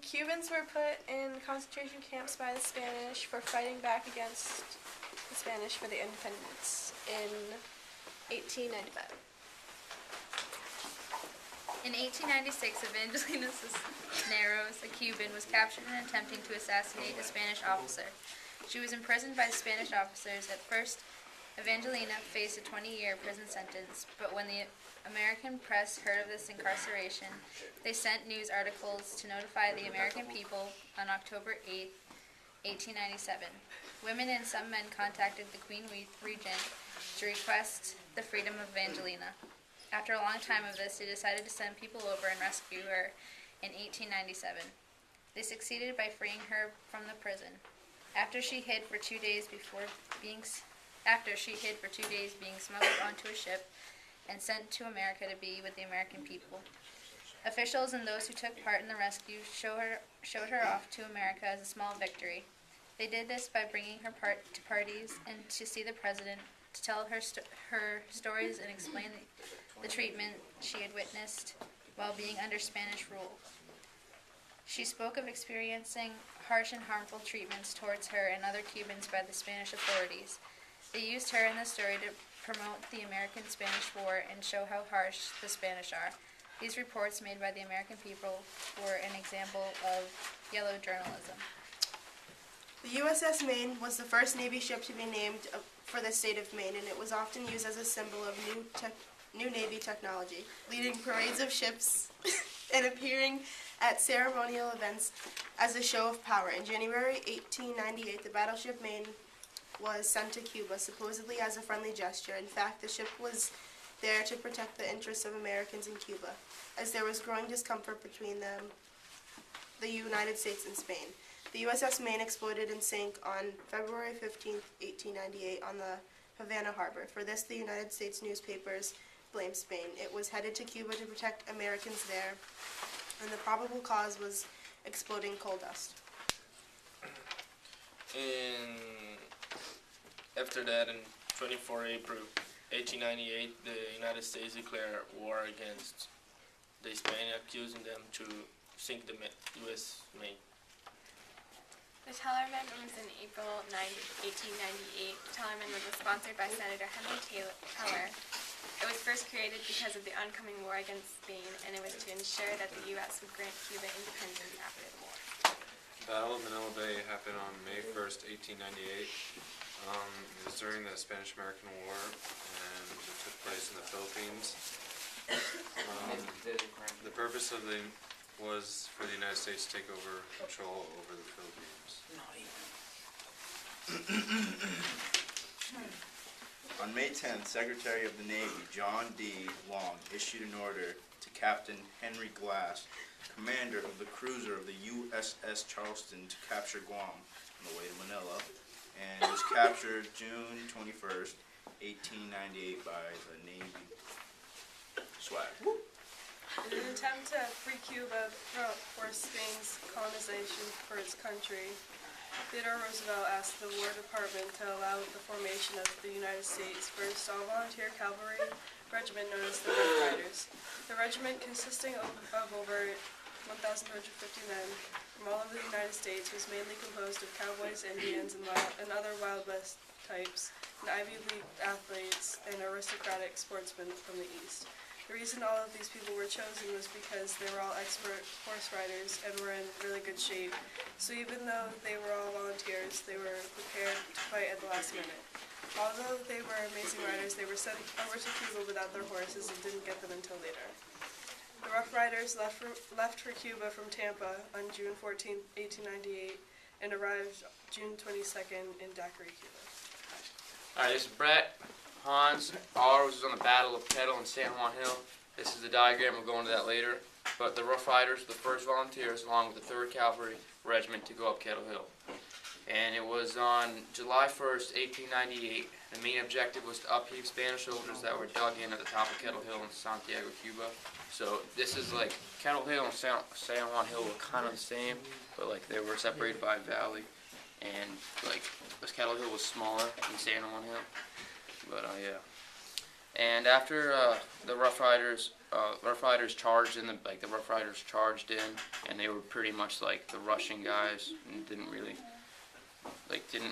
Cubans were put in concentration camps by the Spanish for fighting back against the Spanish for their independence in 1895. In 1896, Evangelina Cisneros, a Cuban, was captured in attempting to assassinate a Spanish officer. She was imprisoned by the Spanish officers. At first, Evangelina faced a 20-year prison sentence, but when the American press heard of this incarceration, they sent news articles to notify the American people on October 8, 1897. Women and some men contacted the Queen Regent to request the freedom of Evangelina. After a long time of this, they decided to send people over and rescue her in 1897. They succeeded by freeing her from the prison. After she hid for 2 days being smuggled onto a ship and sent to America to be with the American people. Officials and those who took part in the rescue showed her off to America as a small victory. They did this by bringing her to parties and to see the president, to tell her stories and explain the treatment she had witnessed while being under Spanish rule. She spoke of experiencing harsh and harmful treatments towards her and other Cubans by the Spanish authorities. They used her in the story to promote the American-Spanish War and show how harsh the Spanish are. These reports made by the American people were an example of yellow journalism. The USS Maine was the first Navy ship to be named for the state of Maine, and it was often used as a symbol of new Navy technology, leading parades of ships and appearing at ceremonial events as a show of power. In January 1898, the battleship Maine was sent to Cuba, supposedly as a friendly gesture. In fact, the ship was there to protect the interests of Americans in Cuba, as there was growing discomfort between the United States and Spain. The USS Maine exploded and sank on February 15, 1898, on the Havana harbor. For this, the United States newspapers blamed Spain. It was headed to Cuba to protect Americans there, and the probable cause was exploding coal dust. After that, in 24 April 1898, the United States declared war against the Spanish, accusing them to sink the U.S. Maine. The Tellerman was in April 9, 1898. The Tellerman was sponsored by Senator Henry Teller. It was first created because of the oncoming war against Spain, and it was to ensure that the U.S. would grant Cuba independence after the war. The Battle of Manila Bay happened on May 1st, 1898. It was during the Spanish-American War, and it took place in the Philippines. The purpose of was for the United States to take over control over the Philippines. On May 10th, Secretary of the Navy John D. Long issued an order to Captain Henry Glass, commander of the cruiser of the USS Charleston, to capture Guam on the way to Manila, and was captured June 21st, 1898 by the Navy SWAT. In an attempt to free Cuba for Spain's colonization for its country, Theodore Roosevelt asked the War Department to allow the formation of the United States' first all-volunteer cavalry regiment known as the Rough Riders. The regiment, consisting of over 1,250 men from all over the United States, was mainly composed of cowboys, Indians, and other Wild West types, and Ivy League athletes and aristocratic sportsmen from the East. The reason all of these people were chosen was because they were all expert horse riders and were in really good shape. So even though they were all volunteers, they were prepared to fight at the last minute. Although they were amazing riders, they were sent over to Cuba without their horses and didn't get them until later. The Rough Riders left for Cuba from Tampa on June 14, 1898, and arrived June 22nd in Daiquiri, Cuba. Alright, this is Brett. Hans, ours was on the Battle of Kettle and San Juan Hill. This is the diagram, we'll go into that later. But the Rough Riders were the first volunteers along with the 3rd Cavalry Regiment to go up Kettle Hill. And it was on July 1st, 1898. The main objective was to upheave Spanish soldiers that were dug in at the top of Kettle Hill in Santiago, Cuba. So this is like Kettle Hill and San Juan Hill were kind of the same, but like they were separated by a valley. And like Kettle Hill was smaller than San Juan Hill. But yeah. And after the Rough Riders Rough Riders charged in, the Rough Riders charged in, and they were pretty much like the Russian guys, and didn't really,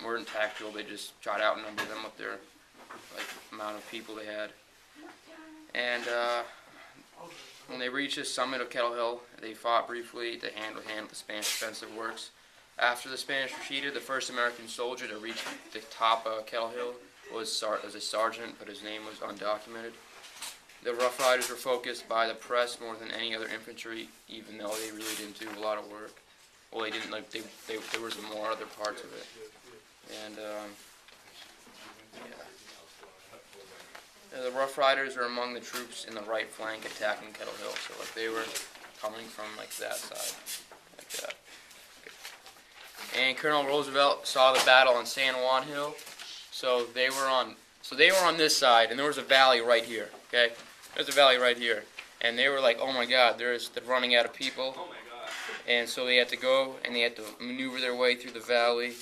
weren't tactical. They just tried to outnumber them with their amount of people they had. And when they reached the summit of Kettle Hill, they fought briefly to hand to hand with the Spanish defensive works. After the Spanish retreated, the first American soldier to reach the top of Kettle Hill was a sergeant, but his name was undocumented. The Rough Riders were focused by the press more than any other infantry, even though they really didn't do a lot of work. Well, they didn't there was more other parts of it, and the Rough Riders were among the troops in the right flank attacking Kettle Hill. So they were coming from that side, like that. And Colonel Roosevelt saw the battle on San Juan Hill. So they were on this side, and there was a valley right here. Okay, there's a valley right here, and they were like, "Oh my God, they're running out of people." Oh my God! And so they had to go and they had to maneuver their way through the valley,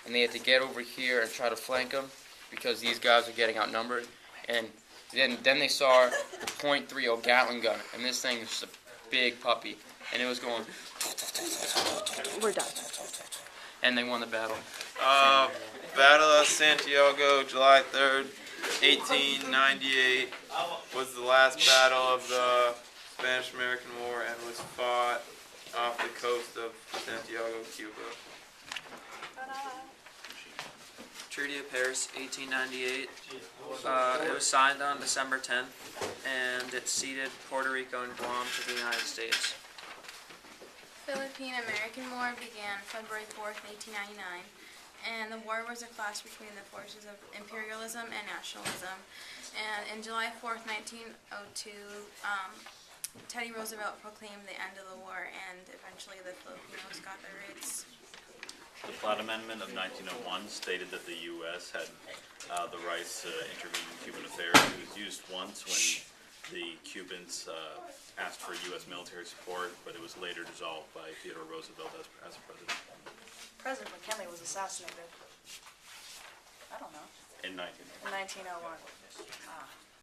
and they had to get over here and try to flank them because these guys are getting outnumbered. And then they saw the .30 Gatling gun, and this thing was just a big puppy, and it was going. We're done. And they won the battle. Battle of Santiago, July 3rd, 1898, was the last battle of the Spanish-American War and was fought off the coast of Santiago, Cuba. Treaty of Paris, 1898. It was signed on December 10th, and it ceded Puerto Rico and Guam to the United States. Philippine-American War began February 4th, 1899, and the war was a clash between the forces of imperialism and nationalism. And in July 4th, 1902, Teddy Roosevelt proclaimed the end of the war, and eventually the Filipinos got their rights. The Platt Amendment of 1901 stated that the U.S. had the rights to intervene in Cuban affairs. It was used once when the Cubans asked for U.S. military support, but it was later dissolved by Theodore Roosevelt as president. President McKinley was assassinated. I don't know. In 1901. In 1901. Ah.